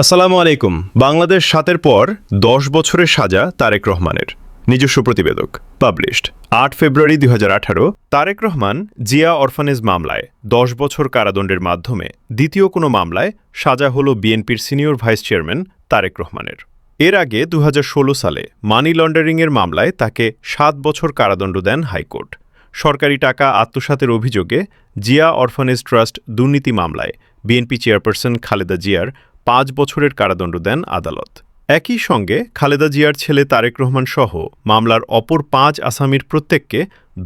আসসালামু আলাইকুম। বাংলাদেশ ৭-এর পর ১০ বছরের সাজা তারেক রহমানের নিজস্ব প্রতিবেদক পাবলিশড ৮ ফেব্রুয়ারি ২০১৮। তারেক রহমান জিয়া অরফানেজ মামলায় ১০ বছর কারাদণ্ডের মাধ্যমে দ্বিতীয় কোনো মামলায় সাজা হল বিএনপির সিনিয়র ভাইস চেয়ারম্যান তারেক রহমানের। এর আগে ২০১৬ সালে মানি লন্ডারিংয়ের মামলায় তাকে ৭ বছর কারাদণ্ড দেন হাইকোর্ট। সরকারি টাকা আত্মসাতের অভিযোগে জিয়া অরফানেজ ট্রাস্ট দুর্নীতি মামলায় বিএনপি চেয়ারপারসন খালেদা জিয়ার ৫ বছরের কারাদণ্ড দেন আদালত। একই সঙ্গে খালেদা জিয়ার ছেলে তারেক রহমান সহ মামলার অপর ৫ আসামির প্রত্যেককে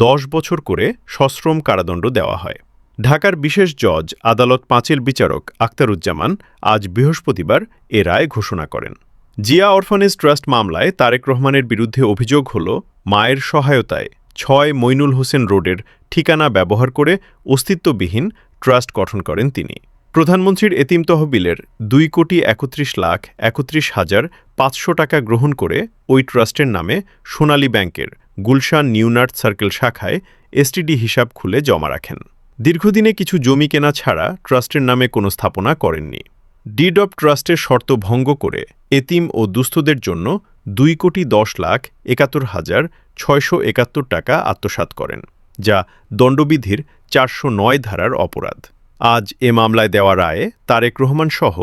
১০ বছর করে সশ্রম কারাদণ্ড দেওয়া হয়। ঢাকার বিশেষ জজ আদালত ৫-এর বিচারক আখতারুজ্জামান আজ বৃহস্পতিবার এ রায় ঘোষণা করেন। জিয়া অরফানেজ ট্রাস্ট মামলায় তারেক রহমানের বিরুদ্ধে অভিযোগ হল মায়ের সহায়তায় ৬ মইনুল হোসেন রোডের ঠিকানা ব্যবহার করে অস্তিত্ববিহীন ট্রাস্ট গঠন করেন তিনি। প্রধানমন্ত্রীর এতিম তহবিলের ২,৩১,৩১,৫০০ টাকা গ্রহণ করে ওই ট্রাস্টের নামে সোনালী ব্যাংকের গুলশান নিউনার্থ সার্কেল শাখায় এসটিডি হিসাব খুলে জমা রাখেন। দীর্ঘদিনে কিছু জমি কেনা ছাড়া ট্রাস্টের নামে কোনো স্থাপনা করেননি। ডিড অব ট্রাস্টের শর্ত ভঙ্গ করে এতিম ও দুস্থদের জন্য ২,১০,৭১,৬৭১ টাকা আত্মসাৎ করেন, যা দণ্ডবিধির ৪০৯ ধারার অপরাধ। আজ এ মামলায় দেওয়া রায়ে তারেক রহমান সহ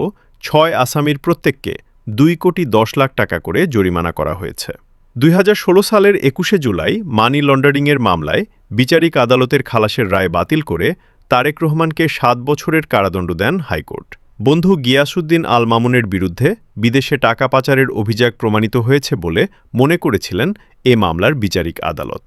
৬ আসামির প্রত্যেককে ২,১০,০০,০০০ টাকা করে জরিমানা করা হয়েছে। ২০১৬ সালের ২১শে জুলাই মানি লন্ডারিংয়ের মামলায় বিচারিক আদালতের খালাসের রায় বাতিল করে তারেক রহমানকে ৭ বছরের কারাদণ্ড দেন হাইকোর্ট। বন্ধু গিয়াসউদ্দিন আল মামুনের বিরুদ্ধে বিদেশে টাকা পাচারের অভিযোগ প্রমাণিত হয়েছে বলে মনে করেছিলেন এ মামলার বিচারিক আদালত।